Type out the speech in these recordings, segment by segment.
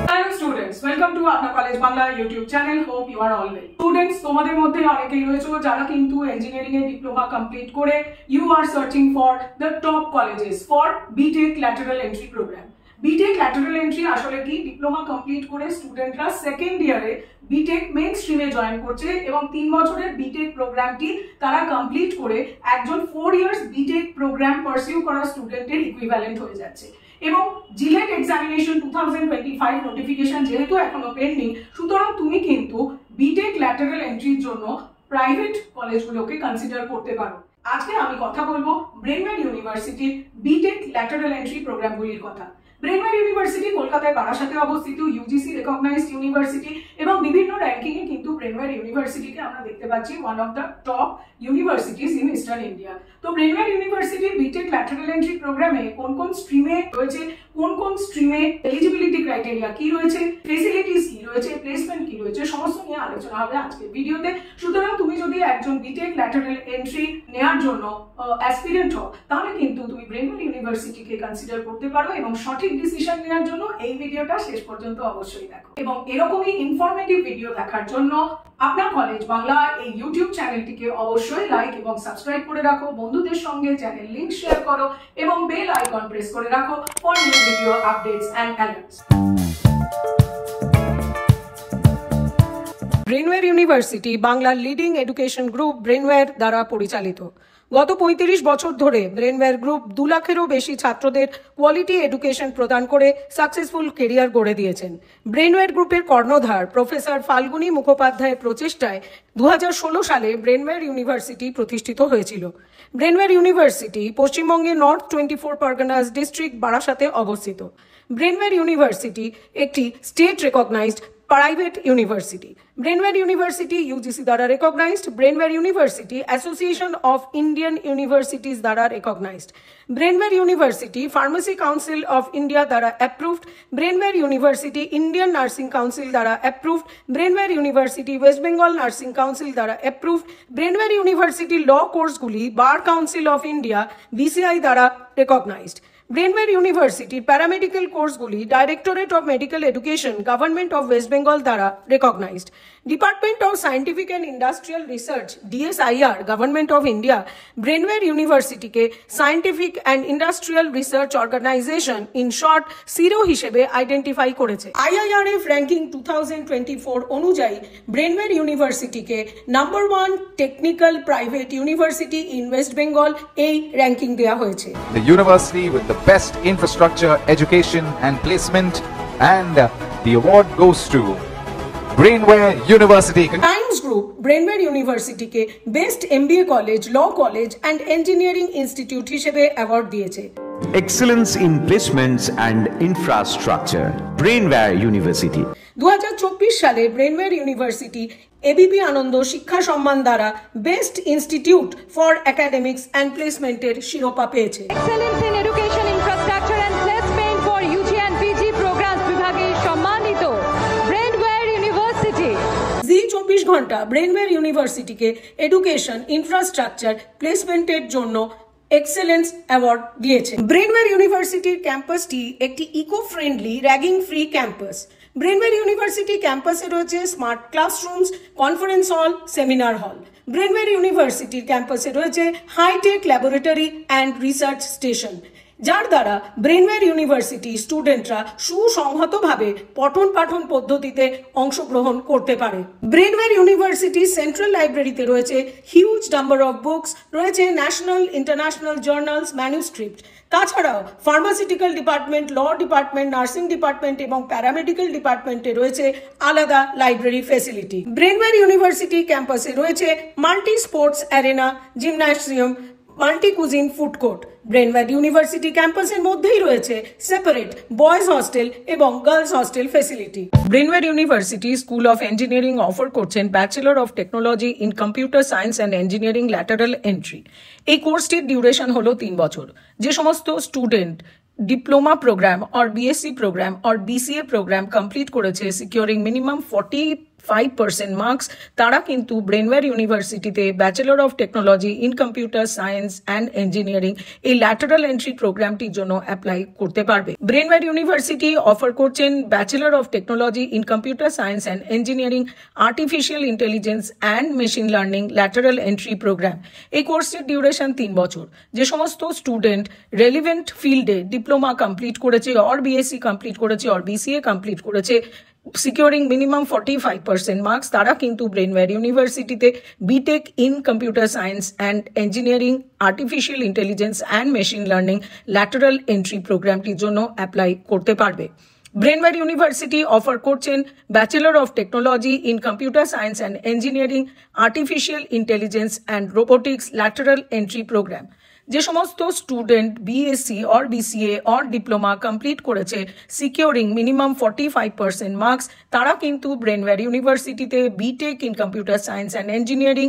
Hello students, welcome to Apna College Bangla YouTube channel. Hope you are all well. Students, তোমাদের মধ্যে অনেকেই রয়েছে যারা কিন্তু ইঞ্জিনিয়ারিং এর ডিপ্লোমা কমপ্লিট করে you are searching for the top colleges for BTech lateral entry program. BTech lateral entry আসলে কি ডিপ্লোমা কমপ্লিট করে স্টুডেন্টরা সেকেন্ড ইয়ারে BTech মেইন স্ট্রিমে জয়েন করছে এবং 3 বছরের BTech প্রোগ্রামটি তারা কমপ্লিট করে একজন 4 ইয়ার্স BTech প্রোগ্রাম পারসিউ করা স্টুডেন্টের ইকুইভ্যালেন্ট হয়ে যাচ্ছে। এবং জিলেট এক্সামিনেশন 2025 নোটিফিকেশন যেহেতু এখনো পেন্ডিং, সুতরাং তুমি কিন্তু BTech ল্যাটারাল এন্ট্রির জন্য প্রাইভেট কলেজগুলোকে কনসিডার করতে পারো। আজকে আমি কথা বলবো ব্রেনওয়্যার ইউনিভার্সিটির BTech ল্যাটারাল এন্ট্রি প্রোগ্রামগুলির কথা। ব্রেনওয়্যার ইউনিভার্সিটি কলকাতায় বারাসাতে অবস্থিত, ইউজিসি রেকগনাইজড ইউনিভার্সিটি এবং বিভিন্ন র্যাঙ্কিং এ কিন্তু ব্রেনওয়্যার ইউনিভার্সিটিকে আমরা দেখতে পাচ্ছি one of the top universities in eastern India. তো ব্রেনওয়্যার ইউনিভার্সিটির BTech ল্যাটারাল এন্ট্রি প্রোগ্রামে কোন কোন স্ট্রিমে রয়েছে, কোন কোন স্ট্রিমে এলিজিবিলিটি ক্রাইটেরিয়া কি রয়েছে, ফেসিলিটিস কি রয়েছে, প্লেসমেন্ট কি রয়েছে, সমস্ত নিয়ে আলোচনা হবে আজকের ভিডিওতে। সুতরাং তুমি যদি একজন BTech ল্যাটারাল এন্ট্রি নেওয়ার জন্য অ্যাসপিরেন্ট হও, তাহলে কিন্তু তুমি ব্রেনওয়্যার ইউনিভার্সিটিকে কনসিডার করতে পারো এবং সঠিক ডিসিশন নেওয়ার জন্য এই ভিডিওটা শেষ পর্যন্ত অবশ্যই দেখো। এবং এরকমই ইনফরমেটিভ ভিডিও দেখার জন্য আপনার কলেজ বাংলা এই ইউটিউব চ্যানেলটিকে অবশ্যই লাইক এবং সাবস্ক্রাইব করে রাখো, বন্ধুদের সঙ্গে চ্যানেল লিংক শেয়ার করো এবং বেল আইকন প্রেস করে রাখো for new video updates and alerts. Brainware university বাংলার লিডিং এডুকেশন গ্রুপ ব্রেনওয়্যার দ্বারা পরিচালিত। গত 35 বছর ধরে ব্রেনওয়্যার গ্রুপ 2 লাখেরও বেশি ছাত্রদের কোয়ালিটি এডুকেশন প্রদান করে সাকসেসফুল কেরিয়ার গড়ে দিয়েছেন। ব্রেনওয়্যার গ্রুপের কর্ণধার প্রফেসর ফাল্গুনী মুখোপাধ্যায়ের প্রচেষ্টায় 2016 সালে ব্রেনওয়্যার ইউনিভার্সিটি প্রতিষ্ঠিত হয়েছিল। ব্রেনওয়্যার ইউনিভার্সিটি পশ্চিমবঙ্গের নর্থ 24 পরগনাস ডিস্ট্রিক্ট বারাসাতে অবস্থিত। ব্রেনওয়্যার ইউনিভার্সিটি একটি state recognised private university. Brainware University UGC দ্বারা recognised, Brainware University association of Indian universities দ্বারা recognised, Brainware University pharmacy council of India দ্বারা approved, Brainware University Indian nursing council দ্বারা approved, Brainware University West Bengal nursing council দ্বারা approved, Brainware University law কোর্সগুলি bar council of India BCI দ্বারা recognised. Brainware ইউনিভার্সিটির paramedical কোর্সগুলি directorate of medical education government of West Bengal দ্বারা recognised. Department of scientific and industrial research DSIR government of India Brainware ইউনিভার্সিটিকে scientific and industrial research organisation in short SIRO হিসেবে identify করেছে। IIRF ranking 2024 অনুযায়ী Brainware ইউনিভার্সিটিকে number 1 technical private university in West Bengal এই ranking দেওয়া হয়েছে। The university with the best infrastructure, education and placement, and the award goes to Brainware University. Times Group Brainware ইউনিভার্সিটিকে best MBA college, law college and engineering institute হিসেবে award দিয়েছে। Excellence in placements and infrastructure, Brainware University. 2024 সালে Brainware university ABP আনন্দ শিক্ষা সম্মান দ্বারা best institute for academics and প্লেসমেন্টের শিরোপা পেয়েছে। Excellence in education, infrastructure and placement for UG and PG programs বিভাগে সম্মানিত Brainware university. Zee 24 Ghanta Brainware ইউনিভার্সিটিকে education, infrastructure, প্লেসমেন্টের জন্য এক্সেলেন্স অ্যাওয়ার্ড দিয়েছে। ব্রেনওয়্যার ইউনিভার্সিটির ক্যাম্পাসটি একটি eco friendly, ragging free campus. Brainware university ক্যাম্পাসে রয়েছে smart classrooms, conference hall, seminar hall. Brainware ইউনিভার্সিটির ক্যাম্পাসে রয়েছে hi tech laboratory and research station, যার দ্বারা ব্রেনওয়্যার ইউনিভার্সিটি স্টুডেন্টরা সুসংহতভাবে পঠন পাঠন পদ্ধতিতে অংশগ্রহণ করতে পারে। ব্রেনওয়্যার ইউনিভার্সিটি সেন্ট্রাল লাইব্রেরিতে রয়েছে হিউজ নাম্বার অফ বুকস, রয়েছে ন্যাশনাল ইন্টারন্যাশনাল জার্নালস, ম্যানুস্ক্রিপ্ট। তাছাড়াও pharmaceutical department, law department, nursing department এবং প্যারামেডিক্যাল ডিপার্টমেন্টে রয়েছে আলাদা লাইব্রেরি ফেসিলিটি। ব্রেনওয়্যার ইউনিভার্সিটি ক্যাম্পাসে রয়েছে multi sports arena, gymnasium, multi cuisine food court. Brainware University ক্যাম্পাসের মধ্যেই রয়েছে সেপারেট বয়েজ হস্টেল এবং girls hostel facility. Brainware University school of engineering offer করছেন bachelor of technology in computer science and engineering lateral entry. এই কোর্সটির duration হলো 3 বছর। যে সমস্ত স্টুডেন্ট ডিপ্লোমা প্রোগ্রাম और BSc program और BCA program complete করেছে, securing minimum 40 45% মার্কস তারা কিন্তু ব্রেনওয়্যার ইউনিভার্সিটিতে bachelor of technology in computer science and engineering এই ল্যাটারাল এন্ট্রি প্রোগ্রামটির জন্য অ্যাপ্লাই করতে পারবে। ব্রেনওয়্যার ইউনিভার্সিটি অফার করছেন bachelor of technology in computer science and engineering artificial intelligence and machine learning lateral entry programme. এই কোর্সের duration 3 বছর। যে সমস্ত স্টুডেন্ট রেলিভেন্ট ফিল্ডে ডিপ্লোমা কমপ্লিট করেছে অর বিএসসি কমপ্লিট করেছে অর বিসিএ কমপ্লিট করেছে সিকিউরিং মিনিমাম 45% মার্কস তারা কিন্তু ব্রেনওয়্যার ইউনিভার্সিটিতে BTech in computer science and engineering artificial intelligence and machine learning lateral entry প্রোগ্রামটির জন্য অ্যাপ্লাই করতে পারবে। ব্রেনওয়্যার ইউনিভার্সিটি অফার করছেন bachelor of technology in computer science and engineering artificial intelligence and robotics lateral entry programme. যে সমস্ত student BSc or BCA or diploma complete করেছে securing minimum 45% marks তারা কিন্তু ব্রেনওয়্যার ইউনিভার্সিটিতে BTech in computer science and engineering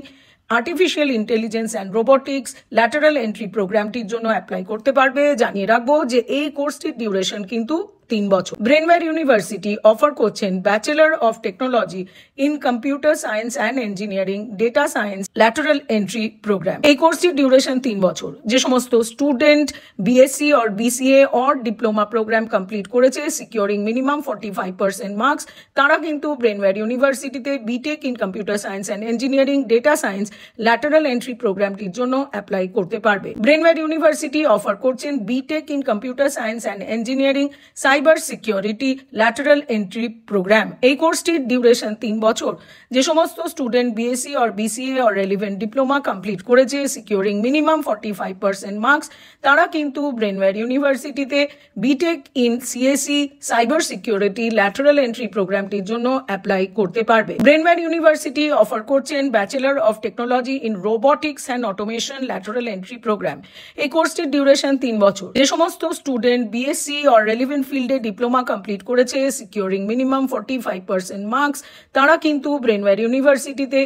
artificial intelligence and robotics lateral entry প্রোগ্রামটির জন্য apply করতে পারবে। জানিয়ে রাখবো যে এই কোর্সটির ডিউরেশন কিন্তু 3 বছর। ব্রেনওয়্যার ইউনিভার্সিটি অফার করছেন bachelor of technology in computer science and engineering data science lateral entry programme. এই কোর্সটির ডিউরেশন 3 বছর। যে সমস্ত student BSc or BCA or diploma programme complete করেছে সিকিউরিং মিনিমাম 45% মার্কস তারা কিন্তু ব্রেনওয়্যার ইউনিভার্সিটিতে BTech in computer science and engineering data science lateral entry প্রোগ্রামটির জন্য অ্যাপ্লাই করতে পারবে। ব্রেনওয়্যার ইউনিভার্সিটি অফার করছেন BTech in computer science and engineering cyber security lateral entry programme. এই কোর্সটির ডিউরেশন 3 বছর। যে সমস্ত student BSc or BCA or relevant diploma complete করেছে সিকিউরিং মিনিমাম 45% মার্কস তারা কিন্তু ব্রেনওয়্যার ইউনিভার্সিটিতে BTech in CSE cyber security lateral entry প্রোগ্রামটির জন্য অ্যাপ্লাই করতে পারবে। ব্রেনওয়্যার ইউনিভার্সিটি অফার করছেন bachelor of technology in robotics and automation lateral entry programme. এই কোর্সটির ডিউরেশন 3 বছর। যে সমস্ত স্টুডেন্ট বিএসসি অর রেলিভেন্ট ফিল্ডে ডিপ্লোমা কমপ্লিট করেছে সিকিউরিং মিনিমাম 45% মার্কস তারা কিন্তু ব্রেনওয়্যার ইউনিভার্সিটিতে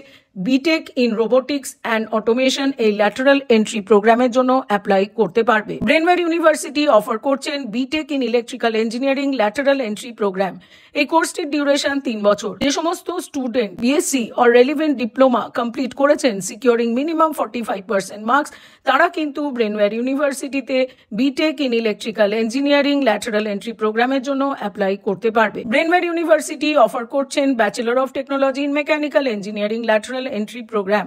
BTech in robotics and automation এই ল্যাটারাল এন্ট্রি প্রোগ্রামের জন্য অ্যাপ্লাই করতে পারবে। ব্রেনওয়্যার ইউনিভার্সিটি অফার করছেন BTech in electrical engineering lateral entry programme. এই কোর্সটির ডিউরেশন 3 বছর। যে সমস্ত student BSc or relevant diploma complete করেছেন সিকিউরিং মিনিমাম 45% মার্কস তারা কিন্তু ব্রেনওয়্যার ইউনিভার্সিটিতে BTech in electrical engineering lateral entry প্রোগ্রামের জন্য অ্যাপ্লাই করতে পারবে। ব্রেনওয়্যার ইউনিভার্সিটি অফার করছেন bachelor of technology in mechanical engineering lateral entry programme.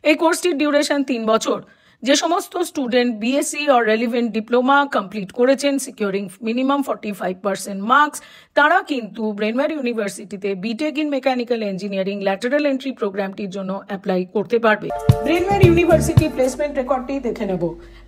এই কোর্সটির ডিউরেশন 3 বছর। যে সমস্ত student BSc or relevant diploma complete করেছেন সিকিউরিং মিনিমাম 45% মার্কস তারা কিন্তু ব্রেনওয়্যার ইউনিভার্সিটিতে BTech in mechanical engineering lateral entry প্রোগ্রামটির জন্য অ্যাপ্লাই করতে পারবে। ব্রেনওয়্যার ইউনিভার্সিটি প্লেসমেন্ট রেকর্ডটি দেখে নেব।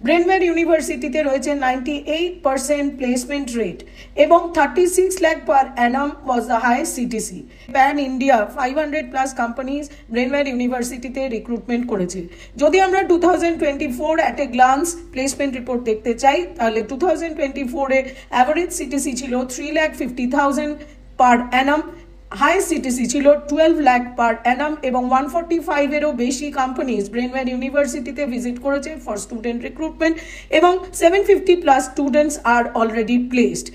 ব্রেনওয়্যার ইউনিভার্সিটিতে রয়েছে 98% প্লেসমেন্ট রেট এবং 36 lakh per annum was the highest CTC. Pan India 500+ companies Brainware ইউনিভার্সিটিতে রিক্রুটমেন্ট করেছে। যদি আমরা 2024 at a glance placement report দেখতে চাই তাহলে 2024 এ অ্যাভারেজ সিটিসি ছিল 3,50,000 পার অ্যানাম, হাইয়েস্ট সিটিসি ছিল 12 লাখ পার অ্যানাম এবং 145 এরও বেশি কোম্পানিজ ব্রেনওয়্যার ইউনিভার্সিটিতে ভিজিট করেছে ফর স্টুডেন্ট রিক্রুটমেন্ট এবং 750+ স্টুডেন্টস আর already placed.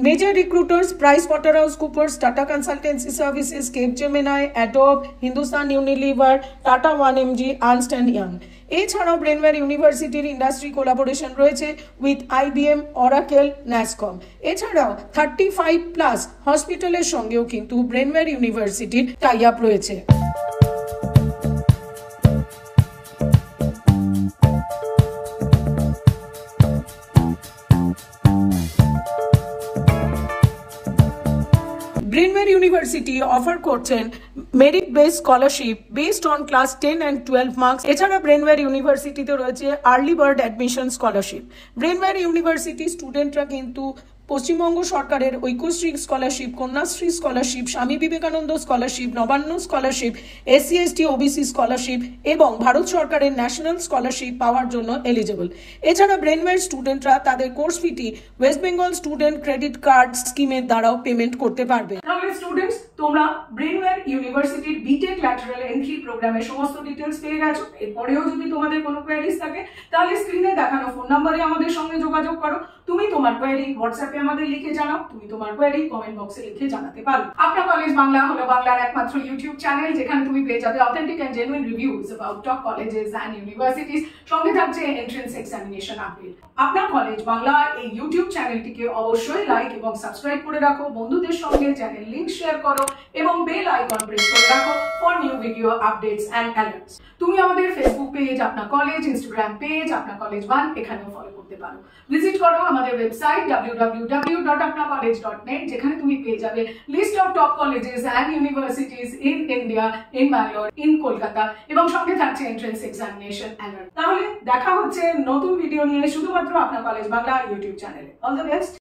Major recruiters PricewaterhouseCoopers, Tata Consultancy Services, Capgemini, Adobe, Hindustan Unilever, Tata 1mg, Ernst & Young। এছাড়াও ব্রেনওয়্যার ইউনিভার্সিটির ইন্ডাস্ট্রি কোলাবোরেশন রয়েছে উইথ IBM, Oracle, NASSCOM। এছাড়াও 35+ হসপিটালের সঙ্গেও কিন্তু ব্রেনওয়্যার ইউনিভার্সিটির টাই আপ রয়েছে। ব্রেনওয়্যার ইউনিভার্সিটি অফার করছেন merit base scholarship based on class 10 and 12 marks. এছাড়া ব্রেনওয়্যার ইউনিভার্সিটিতে রয়েছে early bird admission scholarship. Brainware university স্টুডেন্টরা কিন্তু পশ্চিমবঙ্গ সরকারের Aikyashree scholarship, Kanyashree scholarship, Swami Vivekananda scholarship, Nabanna scholarship, SC/ST OBC scholarship এবং ভারত সরকারের ন্যাশনাল স্কলারশিপ পাওয়ার জন্য এলিজিবল। এছাড়া ব্রেনওয়্যার স্টুডেন্টরা তাদের কোর্স ফিটি West Bengal student credit card স্কিমের দ্বারাও পেমেন্ট করতে পারবে। তাহলে স্টুডেন্টস, তো তোমরা ব্রেনওয়্যার ইউনিভার্সিটির বিটেক ল্যাটারাল এন্ট্রি প্রোগ্রামের সমস্ত ডিটেলস পেয়ে গেছো। এরপরেও যদি তোমাদের কোনো কোয়ারিজ থাকে তাহলে স্ক্রিনে দেখানো ফোন নাম্বারে আমাদের সঙ্গে যোগাযোগ করো। তুমি তোমার কোয়ারি হোয়াটসঅ্যাপে আমাদের লিখে জানাও, তুমি তোমার কোয়ারি কমেন্ট বক্সে লিখে জানাতে পারো। আপনার কলেজ বাংলা হলো বাংলার একমাত্র ইউটিউব চ্যানেল যেখানে তুমি পেয়ে যাবে authentic and genuine reviews about top colleges and universities, সঙ্গে থাকছে entrance examination update. Apnar college Bangla এই ইউটিউব চ্যানেলটিকে অবশ্যই লাইক এবং সাবস্ক্রাইব করে রাখো, বন্ধুদের সঙ্গে চ্যানেল লিংক শেয়ার করো এবং বেল আইকন প্রেস করে রাখো for new video updates and alerts. তুমি আমাদের Facebook page Apnar college, Instagram page Apnar college 1 এখানেও ফলো করতে পারো। ভিজিট করো আমাদের ওয়েবসাইট www.apnacollege.net যেখানে তুমি পেয়ে যাবে list of top colleges and universities in India, in Bangalore, in Kolkata এবং সঙ্গে থাকছে এন্ট্রান্স এক্সামিনেশন অ্যালার্ট। তাহলে দেখা হচ্ছে নতুন ভিডিও নিয়ে শুধুমাত্র আপনার কলেজ বাংলা ইউটিউব চ্যানেলে। All the best.